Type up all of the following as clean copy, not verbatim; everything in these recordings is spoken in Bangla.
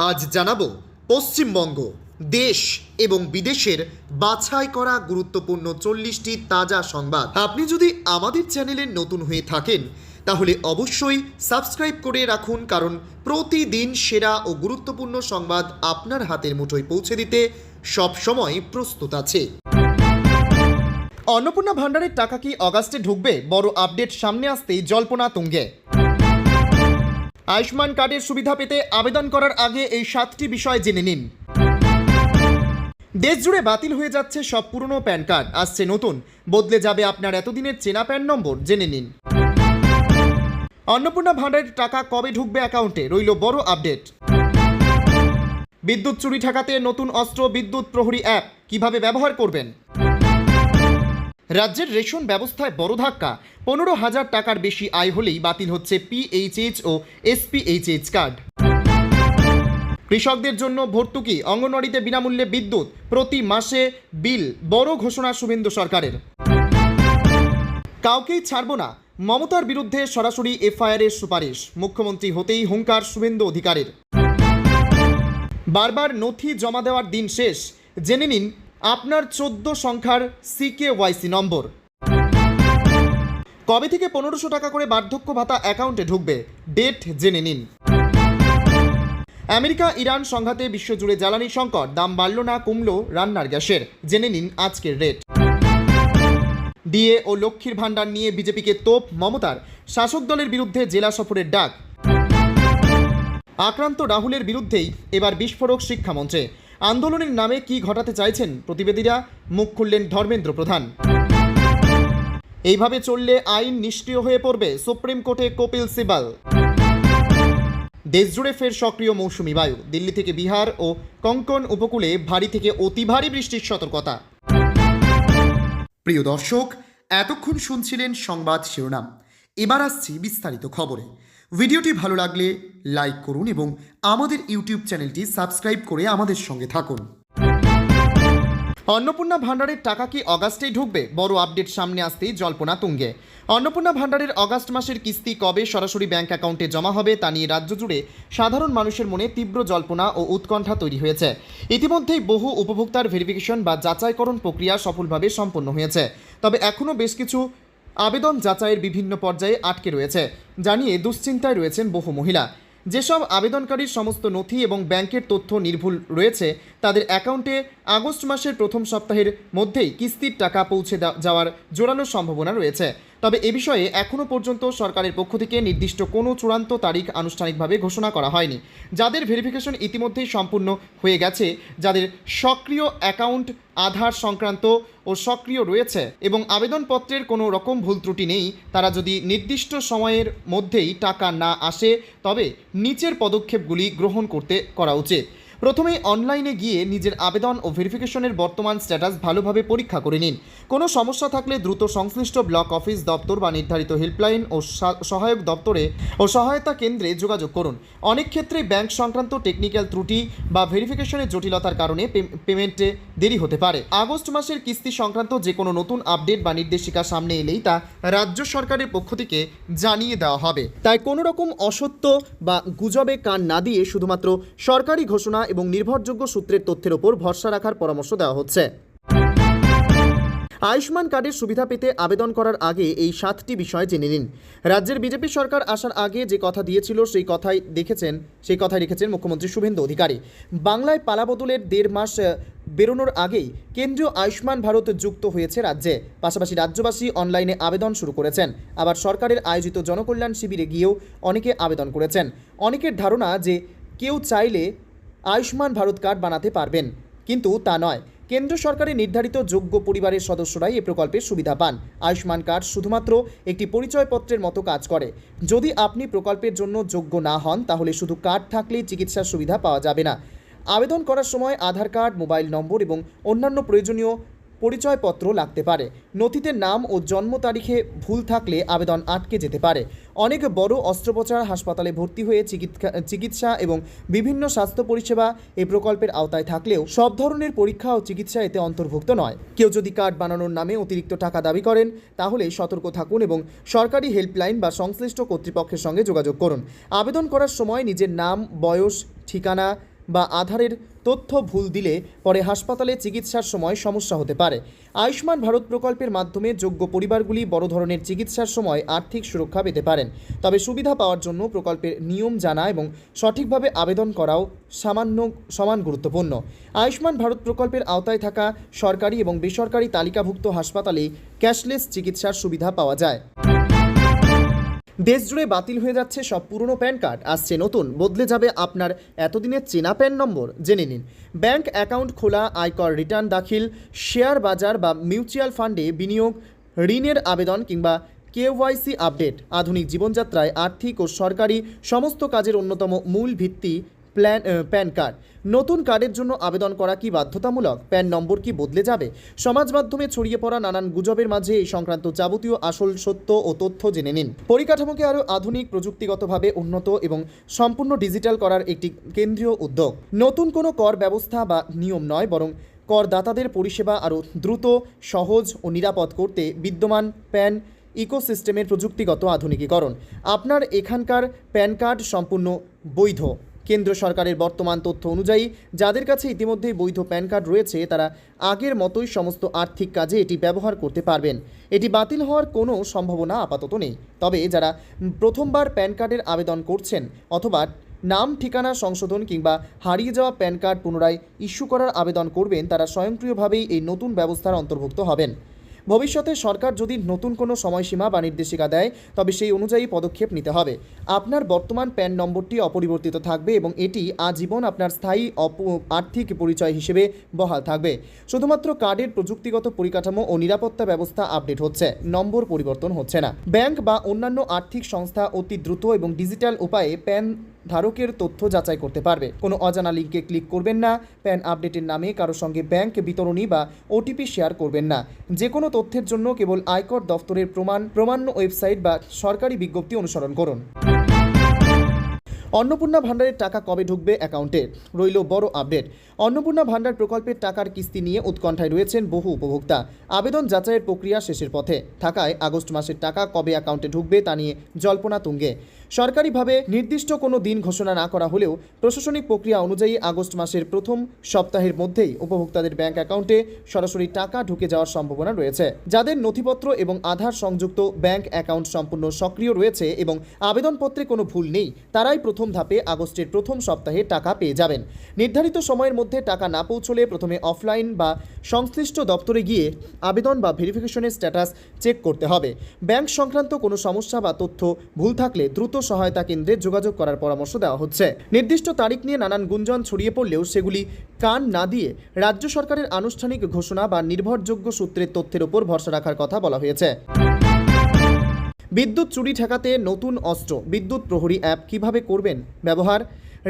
আজ জানাবো পশ্চিমবঙ্গ দেশ এবং বিদেশের বাছাই করা গুরুত্বপূর্ণ 40টি তাজা সংবাদ। আপনি যদি আমাদের চ্যানেলে নতুন হয়ে থাকেন তাহলে অবশ্যই সাবস্ক্রাইব করে রাখুন, কারণ প্রতিদিন সেরা ও গুরুত্বপূর্ণ সংবাদ আপনার হাতের মুঠোয় পৌঁছে দিতে সব সময় প্রস্তুত আছে। অন্নপূর্ণা ভান্ডারের টাকা কি অগাস্টে ঢুকবে? বড় আপডেট সামনে আসতেই জল্পনা তুঙ্গে। আয়ুষ্মান কার্ডের সুবিধা পেতে আবেদন করার আগে এই 7টি বিষয় জেনে নিন। দেশ জুড়ে বাতিল হয়ে যাচ্ছে সব পুরনো প্যান কার্ড, আসছে নতুন, বদলে যাবে আপনার এতদিনের চেনা প্যান নম্বর, জেনে নিন। অন্নপূর্ণা ভান্ডারের টাকা কবে ঢুকবে অ্যাকাউন্টে, রইল বড় আপডেট। বিদ্যুৎ চুরি ঠেকাতে নতুন অস্ত্র বিদ্যুৎ প্রহরী অ্যাপ, কিভাবে ব্যবহার করবেন। রাজ্যের রেশন ব্যবস্থায় বড় ধাক্কা, 15,000 টাকার বেশি আয় হলেই বাতিল হচ্ছে পিএইচএইচ ও এসপিএইচএইচ কার্ড। কৃষকদের জন্য ভর্তুকি, অঙ্গনওয়াড়িতে বিনামূল্যে বিদ্যুৎ, প্রতি মাসে বিল, বড় ঘোষণা শুভেন্দু সরকারের। কাউকেই ছাড়ব না, মমতার বিরুদ্ধে সরাসরি এফআইআরের সুপারিশ, মুখ্যমন্ত্রী হতেই হুঙ্কার শুভেন্দু অধিকারীর। বারবার নথি জমা দেওয়ার দিন শেষ, জেনে নিন আপনার 14 সংখ্যার সিকেওয়াইসি নম্বর। কবে থেকে 1500 টাকা করে বার্ধক্য ভাতা অ্যাকাউন্টে ঢুকবে, ডেট জেনে নিন। আমেরিকা ইরান সংঘাতে বিশ্বজুড়ে জ্বালানি সংকট, দাম বাড়ল না কমল রান্নার গ্যাসের, জেনে নিন আজকের রেট। ডিএ ও লক্ষ্মীর ভাণ্ডার নিয়ে বিজেপিকে তোপ মমতার, শাসক দলের বিরুদ্ধে জেলা সফরের ডাক। আক্রান্ত রাহুলের বিরুদ্ধেই এবার বিস্ফোরক শিক্ষামঞ্চে, আন্দোলনের নামে কি ঘটাতে চাইছেন প্রতিবেদীরা, মুখ খুললেন ধর্মেন্দ্র প্রধান। এইভাবে চললে আইন নিষ্ক্রিয় হয়ে পড়বে, সুপ্রিম কোর্টে কপিল সিবাল। দেশজুড়ে ফের সক্রিয় মৌসুমি বায়ু, দিল্লি থেকে বিহার ও কোঙ্কণ উপকূলে ভারী থেকে অতি ভারী বৃষ্টির সতর্কতা। প্রিয় দর্শক, এতক্ষণ শুনছিলেন সংবাদ শিরোনাম, এবার আসছি বিস্তারিত খবরে। ভিডিওটি ভালো লাগলে লাইক করুন এবং আমাদের ইউটিউব চ্যানেলটি সাবস্ক্রাইব করে আমাদের সঙ্গে থাকুন। অন্নপূর্ণা ভান্ডারের টাকা কি অগাস্টেই ঢুকবে? বড় আপডেট সামনে আসতেই জল্পনা তুঙ্গে। অন্নপূর্ণা ভান্ডারের অগাস্ট মাসের কিস্তি কবে সরাসরি ব্যাংক অ্যাকাউন্টে জমা হবে তা নিয়ে রাজ্য জুড়ে সাধারণ মানুষের মনে তীব্র জল্পনা ও উৎকণ্ঠা তৈরি হয়েছে। ইতিমধ্যেই বহু উপভোক্তার ভেরিফিকেশন বা যাচাইকরণ প্রক্রিয়া সফলভাবে সম্পন্ন হয়েছে, তবে এখনও বেশ কিছু আবেদন যাচাইয়ের বিভিন্ন পর্যায়ে আটকে রয়েছে, জানিয়ে দুশ্চিন্তায় রয়েছেন বহু মহিলা। যেসব আবেদনকারীর সমস্ত নথি এবং ব্যাংকের তথ্য নির্ভুল রয়েছে তাদের অ্যাকাউন্টে আগস্ট মাসের প্রথম সপ্তাহের মধ্যেই কিস্তির টাকা পৌঁছে যাওয়ার জোরালো সম্ভাবনা রয়েছে। তবে এ বিষয়ে এখনও পর্যন্ত সরকারের পক্ষ থেকে নির্দিষ্ট কোনো চূড়ান্ত তারিখ আনুষ্ঠানিকভাবে ঘোষণা করা হয়নি। যাদের ভেরিফিকেশন ইতিমধ্যেই সম্পূর্ণ হয়ে গেছে, যাদের সক্রিয় অ্যাকাউন্ট আধার সংক্রান্ত ও সক্রিয় রয়েছে এবং আবেদনপত্রের কোনো রকম ভুল ত্রুটি নেই, তারা যদি নির্দিষ্ট সময়ের মধ্যেই টাকা না আসে তবে নিচের পদক্ষেপগুলি গ্রহণ করা উচিত। প্রথমেই অনলাইনে গিয়ে নিজের আবেদন ও ভেরিফিকেশনের বর্তমান স্ট্যাটাস ভালোভাবে পরীক্ষা করে নিন। কোনো সমস্যা থাকলে দ্রুত সংশ্লিষ্ট ব্লক অফিস দপ্তর বা নির্ধারিত হেল্পলাইন ও সহায়ক দপ্তরে ও সহায়তা কেন্দ্রে যোগাযোগ করুন। অনেক ক্ষেত্রে ব্যাংক সংক্রান্ত টেকনিক্যাল ত্রুটি বা ভেরিফিকেশনের জটিলতার কারণে পেমেন্টে দেরি হতে পারে। আগস্ট মাসের কিস্তি সংক্রান্ত যে কোনো নতুন আপডেট বা নির্দেশিকা সামনে এলেই তা রাজ্য সরকারের পক্ষ থেকে জানিয়ে দেওয়া হবে। তাই কোনো রকম অসত্য বা গুজবে কান না দিয়ে শুধুমাত্র সরকারি ঘোষণা এবং নির্ভরযোগ্য সূত্রের তথ্যের ওপর ভরসা রাখার পরামর্শ দেওয়া হচ্ছে। আয়ুষ্মান কার্ডের সুবিধা পেতে আবেদন করার আগে এই 7টি বিষয় জেনে নিন। রাজ্যের বিজেপি সরকার আসার আগে যে কথা দিয়েছিল সেই কথাই রেখেছেন মুখ্যমন্ত্রী শুভেন্দু অধিকারী। বাংলায় পালাবদলের 1.5 মাস বেরোনোর আগেই কেন্দ্রীয় আয়ুষ্মান ভারত যুক্ত হয়েছে রাজ্যে, পাশাপাশি রাজ্যবাসী অনলাইনে আবেদন শুরু করেছেন। আবার সরকারের আয়োজিত জনকল্যাণ শিবিরে গিয়েও অনেকে আবেদন করেছেন। অনেকের ধারণা যে কেউ চাইলে আয়ুষ্মান ভারত কার্ড বানাতে পারবেন, কিন্তু তা নয়। কেন্দ্র সরকারের নির্ধারিত যোগ্য পরিবারের সদস্যরাই এ প্রকল্পের সুবিধা পান। আয়ুষ্মান কার্ড শুধুমাত্র একটি পরিচয়পত্রের মতো কাজ করে। যদি আপনি প্রকল্পের জন্য যোগ্য না হন তাহলে শুধু কার্ড থাকলেই চিকিৎসার সুবিধা পাওয়া যাবে না। আবেদন করার সময় আধার কার্ড, মোবাইল নম্বর এবং অন্যান্য প্রয়োজনীয় পরিচয়পত্র লাগতে পারে। নথিতে নাম ও জন্ম তারিখে ভুল থাকলে আবেদন আটকে যেতে পারে। অনেক বড় অস্ত্রোপচার, হাসপাতালে ভর্তি হয়ে চিকিৎসা এবং বিভিন্ন স্বাস্থ্য পরিষেবা এই প্রকল্পের আওতায় থাকলেও সব ধরনের পরীক্ষা ও চিকিৎসা এতে অন্তর্ভুক্ত নয়। কেউ যদি কার্ড বানানোর নামে অতিরিক্ত টাকা দাবি করেন তাহলে সতর্ক থাকুন এবং সরকারি হেল্পলাইন বা সংশ্লিষ্ট কর্তৃপক্ষের সঙ্গে যোগাযোগ করুন। আবেদন করার সময় নিজের নাম, বয়স, ঠিকানা বা আধারের তথ্য ভুল দিলে পরে হাসপাতালে চিকিৎসার সময় সমস্যা হতে পারে। আয়ুষ্মান ভারত প্রকল্পের মাধ্যমে যোগ্য পরিবারগুলি বড় ধরনের চিকিৎসার সময় আর্থিক সুরক্ষা পেতে পারেন। তবে সুবিধা পাওয়ার জন্য প্রকল্পের নিয়ম জানা এবং সঠিকভাবে আবেদন করাও সমান গুরুত্বপূর্ণ। আয়ুষ্মান ভারত প্রকল্পের আওতায় থাকা সরকারি এবং বেসরকারি তালিকাভুক্ত হাসপাতালে ক্যাশলেস চিকিৎসার সুবিধা পাওয়া যায়। দেশজুড়ে বাতিল হয়ে যাচ্ছে সব পুরনো প্যান কার্ড, আসছে নতুন, বদলে যাবে আপনার এতদিনের চেনা প্যান নম্বর। জেনে নিন। ব্যাংক অ্যাকাউন্ট খোলা, আয়কর রিটার্ন দাখিল, শেয়ার বাজার বা মিউচুয়াল ফান্ডে বিনিয়োগ, ঋণের আবেদন কিংবা কেওয়াইসি আপডেট আধুনিক জীবনযাত্রায় আর্থিক ও সরকারি সমস্ত কাজের অন্যতম মূল ভিত্তি প্যান কার্ড। নতুন কার্ডের জন্য আবেদন করা কি বাধ্যতামূলক? প্যান নম্বর কি বদলে যাবে? সমাজ মাধ্যমে ছড়িয়ে পড়া নানান গুজবের মাঝে এই সংক্রান্ত যাবতীয় আসল সত্য ও তথ্য জেনে নিন। পরিকাঠামোকে আরও আধুনিক, প্রযুক্তিগতভাবে উন্নত এবং সম্পূর্ণ ডিজিটাল করার একটি কেন্দ্রীয় উদ্যোগ। নতুন কোনো কর ব্যবস্থা বা নিয়ম নয়, বরং করদাতাদের পরিষেবা আরও দ্রুত, সহজ ও নিরাপদ করতে বিদ্যমান প্যান ইকোসিস্টেমের প্রযুক্তিগত আধুনিকীকরণ। আপনার এখানকার প্যান কার্ড সম্পূর্ণ বৈধ। কেন্দ্র সরকারের বর্তমান তথ্য অনুযায়ী যাদের কাছে ইতিমধ্যেই বৈধ প্যান কার্ড রয়েছে তারা আগের মতোই সমস্ত আর্থিক কাজে এটি ব্যবহার করতে পারবেন। এটি বাতিল হওয়ার কোনো সম্ভাবনা আপাতত নেই। তবে যারা প্রথমবার প্যান কার্ডের আবেদন করছেন অথবা নাম, ঠিকানা সংশোধন কিংবা হারিয়ে যাওয়া প্যান কার্ড পুনরায় ইস্যু করার আবেদন করবেন তারা স্বয়ংক্রিয়ভাবেই এই নতুন ব্যবস্থার অন্তর্ভুক্ত হবেন। ভবিষ্যতে সরকার যদি নতুন কোনো সময়সীমা বা নির্দেশিকা দেয় তবে সেই অনুযায়ী পদক্ষেপ নিতে হবে। আপনার বর্তমান প্যান নম্বরটি অপরিবর্তিত থাকবে এবং এটি আজীবন আপনার স্থায়ী আর্থিক পরিচয় হিসেবে বহাল থাকবে। শুধুমাত্র কার্ডের প্রযুক্তিগত পরিকাঠামো ও নিরাপত্তা ব্যবস্থা আপডেট হচ্ছে, নম্বর পরিবর্তন হচ্ছে না। ব্যাংক বা অন্যান্য আর্থিক সংস্থা অতি দ্রুত এবং ডিজিটাল উপায়ে প্যান ধারকের তথ্য যাচাই করতে পারবে। কোনো অজানা লিঙ্কে ক্লিক করবেন না। প্যান আপডেটের নামে কারো সঙ্গে ব্যাংক বিতরণী বা ওটিপি শেয়ার করবেন না। যে কোনো তথ্যের জন্য কেবল আয়কর দফতরের প্রমাণ্য ওয়েবসাইট বা সরকারি বিজ্ঞপ্তি অনুসরণ করুন। অন্নপূর্ণা ভাণ্ডারের টাকা কবে ঢুকবে অ্যাকাউন্টে? রইল বড় আপডেট। অন্নপূর্ণা ভাণ্ডার প্রকল্পের টাকার কিস্তি নিয়ে উৎকণ্ঠায় রয়েছেন বহু উপভোক্তা। আবেদন যাচাইয়ের প্রক্রিয়া শেষের পথে থাকায় আগস্ট মাসের টাকা কবে অ্যাকাউন্টে ঢুকবে তা নিয়ে জল্পনা তুঙ্গে। সরকারিভাবে নির্দিষ্ট কোনো দিন ঘোষণা না করা হলেও প্রশাসনিক প্রক্রিয়া অনুযায়ী আগস্ট মাসের প্রথম সপ্তাহের মধ্যেই উপভোক্তাদের ব্যাংক অ্যাকাউন্টে সরাসরি টাকা ঢুকে যাওয়ার সম্ভাবনা রয়েছে। যাদের নথিপত্র এবং আধার সংযুক্ত ব্যাংক অ্যাকাউন্ট সম্পূর্ণ সক্রিয় রয়েছে এবং আবেদনপত্রে কোনো ভুল নেই তারাই প্রথম ধাপে আগস্টের প্রথম সপ্তাহে টাকা পেয়ে যাবেন। নির্ধারিত সময়ের মধ্যে টাকা না পৌঁছলে প্রথমে অফলাইন বা সংশ্লিষ্ট দপ্তরে গিয়ে আবেদন বা ভেরিফিকেশনের স্ট্যাটাস চেক করতে হবে। ব্যাংক সংক্রান্ত কোনো সমস্যা বা তথ্য ভুল থাকলে দ্রুত সহায়তা কেন্দ্রে যোগাযোগ করার পরামর্শ দেওয়া হচ্ছে। নির্দিষ্ট তারিখ নিয়ে নানান গুঞ্জন ছড়িয়ে পড়লেও সেগুলি কান না দিয়ে রাজ্য সরকারের আনুষ্ঠানিক ঘোষণা বা নির্ভরযোগ্য সূত্রের তথ্যের উপর ভরসা রাখার কথা বলা হয়েছে। বিদ্যুৎ চুরি ঠেকাতে নতুন অস্ত্র, বিদ্যুৎ প্রহরী অ্যাপ কিভাবে করবেন ব্যবহার?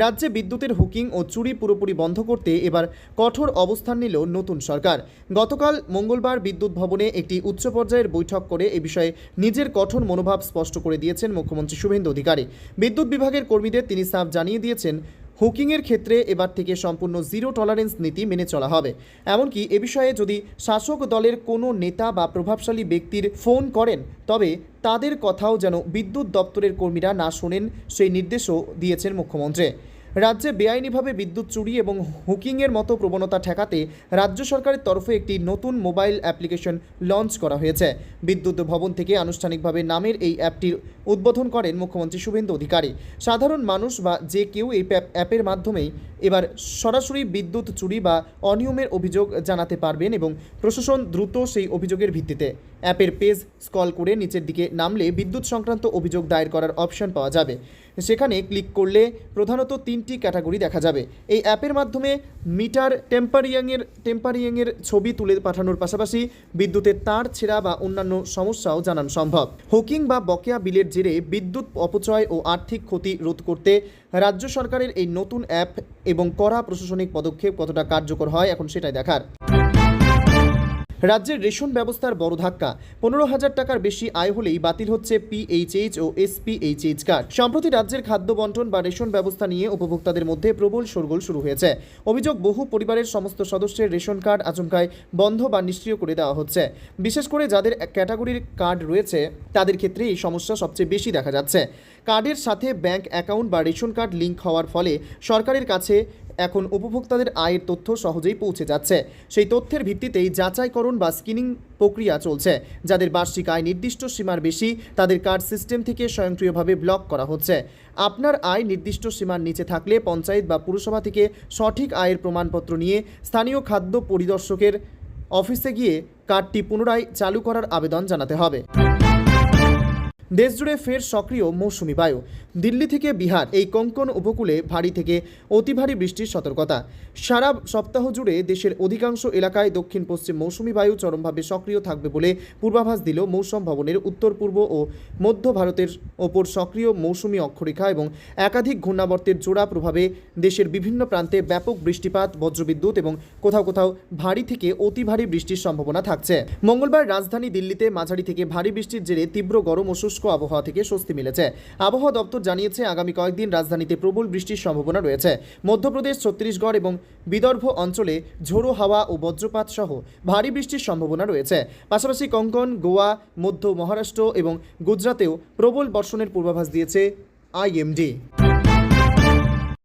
রাজ্যে বিদ্যুতের হুকিং ও চুরি পুরোপুরি বন্ধ করতে এবার কঠোর অবস্থান নিল নতুন সরকার। গতকাল মঙ্গলবার বিদ্যুৎ ভবনে একটি উচ্চ পর্যায়ের বৈঠক করে এ বিষয়ে নিজের কঠোর মনোভাব স্পষ্ট করে দিয়েছেন মুখ্যমন্ত্রী শুভেন্দু অধিকারী। বিদ্যুৎ বিভাগের কর্মীদের তিনি সাফ জানিয়ে দিয়েছেন হুকিংয়ের ক্ষেত্রে এবার থেকে সম্পূর্ণ জিরো টলারেন্স নীতি মেনে চলা হবে। এমনকি এ বিষয়ে যদি শাসক দলের কোনো নেতা বা প্রভাবশালী ব্যক্তির ফোন করেন তবে তাদের কথাও যেন বিদ্যুৎ দপ্তরের কর্মীরা না শোনেন সেই নির্দেশও দিয়েছেন মুখ্যমন্ত্রী। রাজ্যে বেআইনিভাবে বিদ্যুৎ চুরি এবং হুকিংয়ের মতো প্রবণতা ঠেকাতে রাজ্য সরকারের তরফে একটি নতুন মোবাইল অ্যাপ্লিকেশন লঞ্চ করা হয়েছে। বিদ্যুৎ ভবন থেকে আনুষ্ঠানিকভাবে নামের এই অ্যাপটির উদ্বোধন করেন মুখ্যমন্ত্রী শুভেন্দু অধিকারী। সাধারণ মানুষ বা যে কেউ এই অ্যাপের মাধ্যমেই এবার সরাসরি বিদ্যুৎ চুরি বা অনিয়মের অভিযোগ জানাতে পারবেন এবং প্রশাসন দ্রুত সেই অভিযোগের ভিত্তিতে অ্যাপের পেজ স্ক্রল করে নিচের দিকে নামলে বিদ্যুৎ সংক্রান্ত অভিযোগ দায়ের করার অপশন পাওয়া যাবে। সেখানে ক্লিক করলে প্রধানত 3টি ক্যাটাগরি দেখা যাবে। এই অ্যাপের মাধ্যমে মিটার টেম্পারিংয়ের ছবি তুলে পাঠানোর পাশাপাশি বিদ্যুতের তার ছেঁড়া বা অন্যান্য সমস্যাও জানানো সম্ভব। হুকিং বা বকেয়া বিলের জেরে বিদ্যুৎ অপচয় ও আর্থিক ক্ষতি রোধ করতে রাজ্য সরকারের এই নতুন অ্যাপ এবং কড়া প্রশাসনিক পদক্ষেপ কতটা কার্যকর হয় এখন সেটাই দেখার। রাজ্যের রেশন ব্যবস্থার বড় ধাক্কা। 15,000 টাকার বেশি আয় হলেই বাতিল হচ্ছে পিএইচএইচ ও এসপিএইচএইচ কার্ড। সম্প্রতি রাজ্যের খাদ্য বন্টন বা রেশন ব্যবস্থা নিয়ে উপভোক্তাদের মধ্যে প্রবল শোরগোল শুরু হয়েছে। অভিযোগ, বহু পরিবারের সমস্ত সদস্যের রেশন কার্ড আচমকায় বন্ধ বা নিষ্ক্রিয় করে দেওয়া হচ্ছে। বিশেষ করে যাদের ক্যাটাগরির কার্ড রয়েছে তাদের ক্ষেত্রে এই সমস্যা সবচেয়ে বেশি দেখা যাচ্ছে। কার্ডের সাথে ব্যাংক অ্যাকাউন্ট বা রেশন কার্ড লিঙ্ক হওয়ার ফলে সরকারের কাছে এখন উপভোক্তাদের আয়ের তথ্য সহজেই পৌঁছে যাচ্ছে। সেই তথ্যের ভিত্তিতেই যাচাইকরণ বা স্ক্রিনিং প্রক্রিয়া চলছে। যাদের বার্ষিক আয় নির্দিষ্ট সীমার বেশি তাদের কার্ড সিস্টেম থেকে স্বয়ংক্রিয়ভাবে ব্লক করা হচ্ছে। আপনার আয় নির্দিষ্ট সীমার নিচে থাকলে পঞ্চায়েত বা পুরসভা থেকে সঠিক আয়ের প্রমাণপত্র নিয়ে স্থানীয় খাদ্য পরিদর্শকের অফিসে গিয়ে কার্ডটি পুনরায় চালু করার আবেদন জানাতে হবে। দেশজুড়ে ফের সক্রিয় মৌসুমি বায়ু। দিল্লি থেকে বিহার এই কোঙ্কণ উপকূলে ভারী থেকে অতি ভারী বৃষ্টির সতর্কতা। সারা সপ্তাহ জুড়ে দেশের অধিকাংশ এলাকায় দক্ষিণ পশ্চিম মৌসুমি বায়ু চরমভাবে সক্রিয় থাকবে বলে পূর্বাভাস দিল মৌসুম ভবনের। উত্তর পূর্ব ও মধ্য ভারতের ওপর সক্রিয় মৌসুমি অক্ষরেখা এবং একাধিক ঘূর্ণাবর্তের জোড়া প্রভাবে দেশের বিভিন্ন প্রান্তে ব্যাপক বৃষ্টিপাত, বজ্রবিদ্যুৎ এবং কোথাও কোথাও ভারী থেকে অতি ভারী বৃষ্টির সম্ভাবনা থাকছে। মঙ্গলবার রাজধানী দিল্লিতে মাঝারি থেকে ভারী বৃষ্টির জেরে তীব্র গরম ও শুষ্ক আবহাওয়া থেকে স্বস্তি মিলেছে। আবহাওয়া দপ্তর জানিয়েছে আগামী কয়েকদিন রাজধানীতে প্রবল বৃষ্টির সম্ভাবনা রয়েছে। মধ্যপ্রদেশ, ছত্তিশগড় এবং বিদর্ভ অঞ্চলে ঝোড়ো হাওয়া ও বজ্রপাত সহ ভারী বৃষ্টির সম্ভাবনা রয়েছে। পাশাপাশি কোঙ্কণ, গোয়া, মধ্য মহারাষ্ট্র এবং গুজরাতেও প্রবল বর্ষণের পূর্বাভাস দিয়েছে আইএমডি।